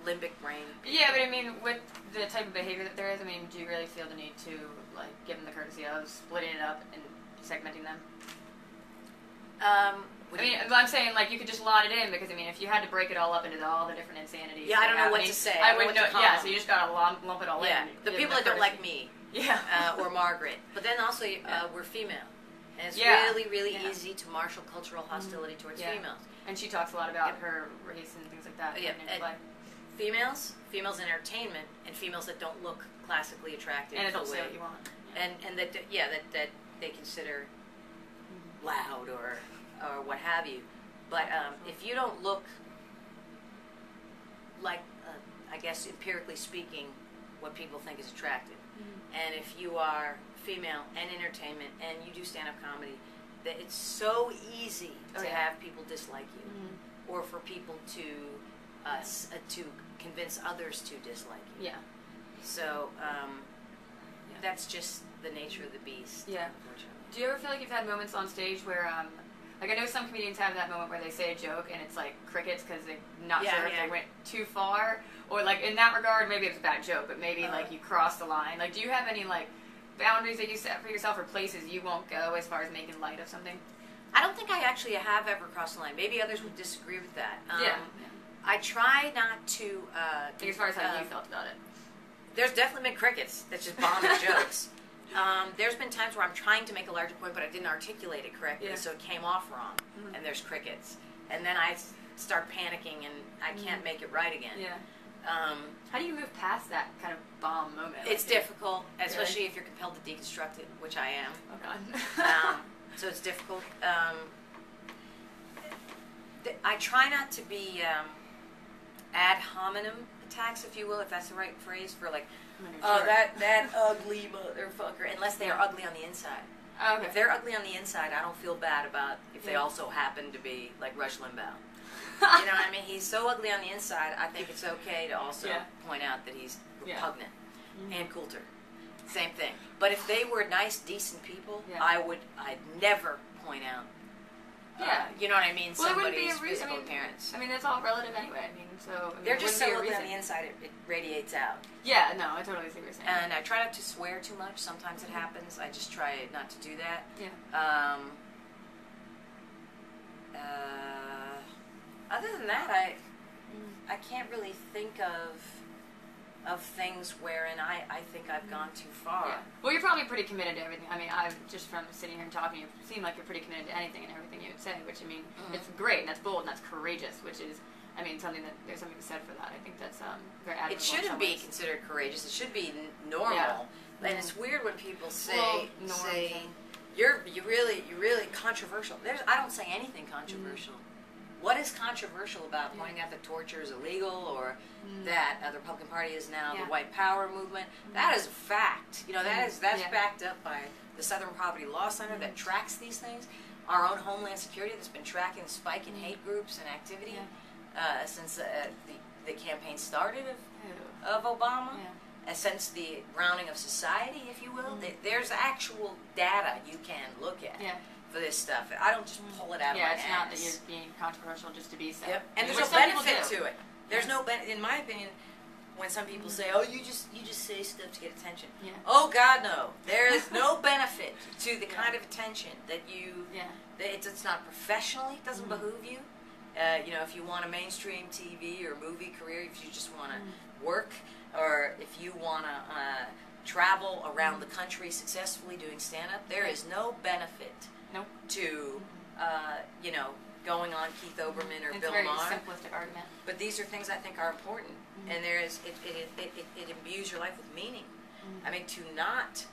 limbic brain. Yeah, but I mean, with the type of behavior that there is, I mean, do you really feel the need to, like, give them the courtesy of splitting it up and segmenting them? I mean, I'm saying, like, you could just lot it in, because, I mean, if you had to break it all up into all the different insanities... Yeah, I don't know what to say. I wouldn't know. Yeah, so you just gotta lump it all in. The people that don't like me. Yeah. Or Margaret. But then also, we're female. And it's really easy to marshal cultural hostility towards females. And she talks a lot about her race and things like that. Yeah. Females in entertainment, and females that don't look classically attractive. And don't say what you want. And that they consider loud or what have you. But if you don't look like, I guess empirically speaking, what people think is attractive, and if you are female and entertainment and you do stand-up comedy, that it's so easy to have people dislike you, or for people to convince others to dislike you. Yeah. So that's just the nature of the beast. Yeah. Do you ever feel like you've had moments on stage where, like, I know some comedians have that moment where they say a joke and it's like crickets because they're not sure if they went too far, or like in that regard maybe it's a bad joke, but maybe like you crossed the line. Like, do you have any like boundaries that you set for yourself, or places you won't go as far as making light of something? I don't think I actually have ever crossed the line. Maybe others would disagree with that. Yeah. I try not to... as far as how you felt about it. There's definitely been crickets that just bomb the jokes. There's been times where I'm trying to make a larger point, but I didn't articulate it correctly, so it came off wrong, and there's crickets. And then I start panicking, and I can't make it right again. Yeah. How do you move past that kind of bomb moment? It's difficult, especially if you're compelled to deconstruct it, which I am. Oh, God. So it's difficult. I try not to be ad hominem attacks, if you will, if that's the right phrase, for like, that ugly motherfucker, unless they are ugly on the inside. Okay. If they're ugly on the inside, I don't feel bad about if they also happen to be like Rush Limbaugh. You know what I mean? He's so ugly on the inside, I think it's okay to also point out that he's repugnant. And Coulter, same thing. But if they were nice, decent people, I'd never point out. You know what I mean? Well, somebody's physical appearance. I mean, that's all relative anyway. I mean, so they're just so ugly on the inside, it radiates out. Yeah, no, I totally see what you're saying. And I try not to swear too much. Sometimes it happens. I just try not to do that. Yeah. Other than that, I can't really think of things wherein I think I've gone too far. Yeah. Well, you're probably pretty committed to everything. I mean, I've just from sitting here and talking, you seem like you're pretty committed to anything and everything you would say, which, I mean, it's great, and that's bold, and that's courageous, which is, I mean, something that, there's something said for that. I think that's very admirable. It shouldn't be considered courageous. It should be normal. Yeah. And it's weird when people say, you're really controversial. I don't say anything controversial. What is controversial about pointing out that torture is illegal, or that the Republican Party is now the white power movement? That is a fact. You know, that's backed up by the Southern Poverty Law Center that tracks these things. Our own Homeland Security that's been tracking the spike in hate groups and activity since the campaign started of Obama, and since the browning of society, if you will. There's actual data you can look at. For this stuff. I don't just pull it out of my ass. Yeah, it's not that you're being controversial just to be so. Yep. And there's no benefit to it. There's no benefit, in my opinion, when some people say, oh, you just say stuff to get attention. Oh, God, no. There is no benefit to the kind of attention that you, it's not professional, it doesn't behoove you. You know, if you want a mainstream TV or movie career, if you just want to work, or if you want to travel around the country successfully doing stand-up, there is no benefit to, you know, going on Keith Oberman or Bill Maher. It's a very simplistic argument. But these are things I think are important, and it imbues your life with meaning. I mean, to not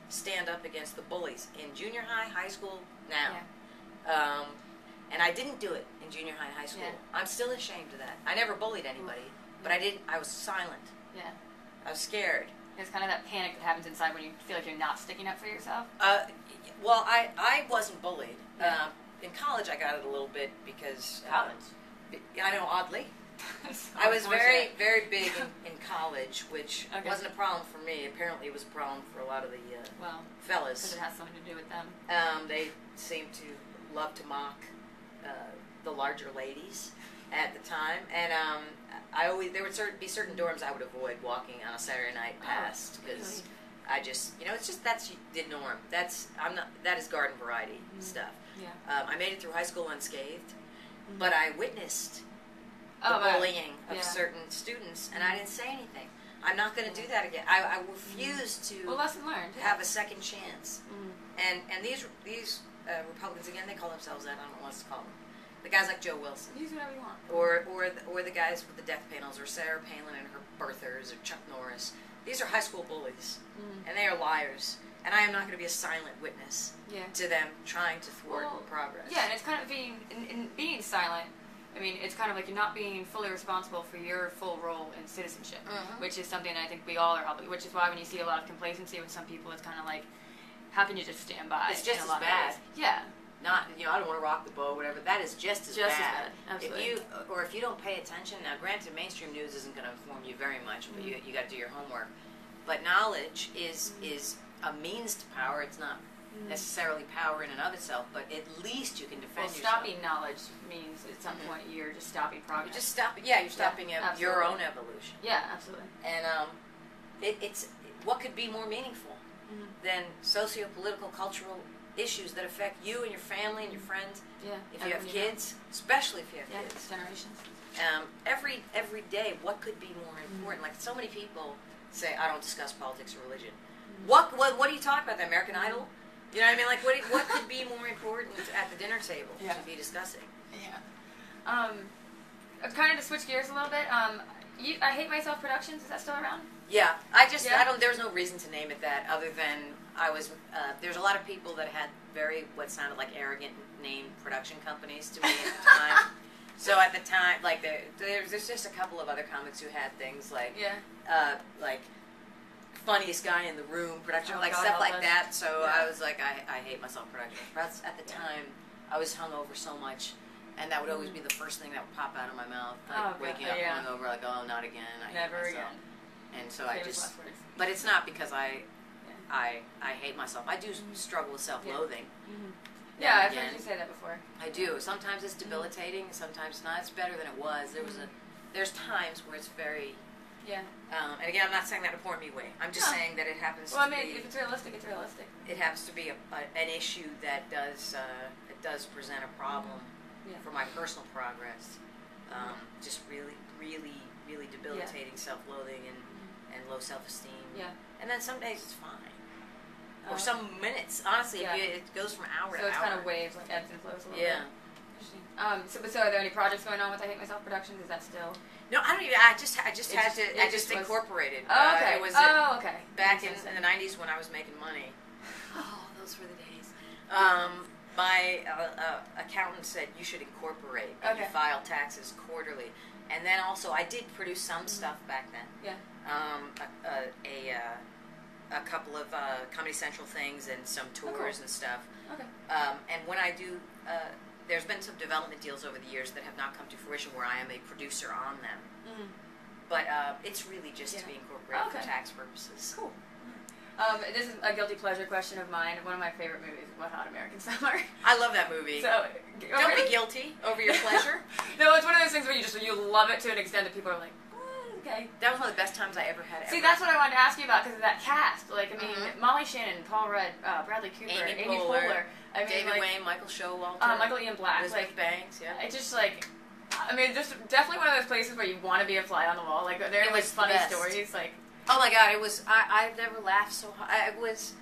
stand up against the bullies in junior high, high school, now. And I didn't do it in junior high and high school. I'm still ashamed of that. I never bullied anybody, but I was silent. I was scared. It's kind of that panic that happens inside when you feel like you're not sticking up for yourself. Well, I wasn't bullied. In college, I got it a little bit because... College? I know, oddly. I was very big in college, which wasn't a problem for me. Apparently, it was a problem for a lot of the fellas. Because it has something to do with them. They seem to love to mock the larger ladies at the time. And there would be certain dorms I would avoid walking on a Saturday night past because I just, it's just that's the norm. That is garden variety stuff. Yeah. I made it through high school unscathed, but I witnessed the bullying of certain students, and I didn't say anything. I'm not going to do that again. I refuse to lesson learned. Have a second chance. And these Republicans, again, they call themselves that. I don't know what else to call them. The guys like Joe Wilson. Use whatever you want. Or the guys with the death panels, or Sarah Palin and her birthers, or Chuck Norris. These are high school bullies, and they are liars. And I am not going to be a silent witness to them trying to thwart progress. Yeah, and it's kind of being silent. I mean, it's kind of like you're not being fully responsible for your full role in citizenship, which is something I think we all are obligated. Which is why when you see a lot of complacency with some people, it's kind of like, how can you just stand by? It's just as bad. Yeah. Not, I don't want to rock the boat, whatever. That is just as bad. Absolutely. If you don't pay attention, now granted, mainstream news isn't going to inform you very much, but you got to do your homework. But knowledge is a means to power. It's not necessarily power in and of itself, but at least you can defend yourself. Stopping knowledge means at some point you're just stopping progress. You're just stopping. Yeah, you're stopping your own evolution. Yeah, absolutely. And it's what could be more meaningful than socio-political, cultural issues that affect you and your family and your friends. Yeah. If you have kids, especially if you have kids. Generations. Every day, what could be more important? Like so many people say, I don't discuss politics or religion. What do you talk about? The American Idol? You know what I mean? Like what could be more important at the dinner table to be discussing? Yeah. Kind of to switch gears a little bit. I Hate Myself Productions. Is that still around? Yeah. There's no reason to name it that other than there's a lot of people that had what sounded like arrogant name production companies to me at the time. So at the time, like there's just a couple of other comics who had things like funniest guy in the room production, stuff like that. So I was like, I Hate Myself Productions. But at the time, I was hungover so much, and that would always be the first thing that would pop out of my mouth, waking up hungover, like, oh, not again. Never again. And so I just, but it's not because I hate myself. I do struggle with self-loathing. Yeah, I've heard you say that before. I do. Sometimes it's debilitating, sometimes not. It's better than it was. There's times where it's very. Yeah. And again, I'm not saying that in a poor me way. I'm just saying that it happens to be... Well, I mean, if it's realistic, it's realistic. It happens to be an issue that does present a problem for my personal progress. Just really, really, really debilitating self-loathing and low self-esteem. Yeah. And then some days it's fine. Or some minutes. Honestly, it goes from hour to hour. So it's kind of waves, like ebbs and flows a little bit. Yeah. So are there any projects going on with I Hate Myself Productions? Is that still? No, I don't even. I just incorporated. Oh, okay. It was okay. Back in the 90s when I was making money. Oh, those were the days. My accountant said you should incorporate and you file taxes quarterly. And then also I did produce some stuff back then. Yeah. A couple of Comedy Central things and some tours and stuff. Okay. And when I do, there's been some development deals over the years that have not come to fruition where I am a producer on them. But it's really just to be incorporated for tax purposes. Cool. This is a guilty pleasure question of mine. One of my favorite movies is Wet Hot American Summer. I love that movie. So don't be guilty over your pleasure. No, it's one of those things where you love it to an extent that people are like, okay. That was one of the best times I ever had. See, that's what I wanted to ask you about because of that cast. Like, I mean, Molly Shannon, Paul Rudd, Bradley Cooper, Amy Poehler. I mean, David Wayne, Michael Showalter, Michael Ian Black, Elizabeth Banks. Yeah. It's just like, I mean, just definitely one of those places where you want to be a fly on the wall. Like, there was funny stories. Like, oh my God, it was. I've never laughed so hard. It was.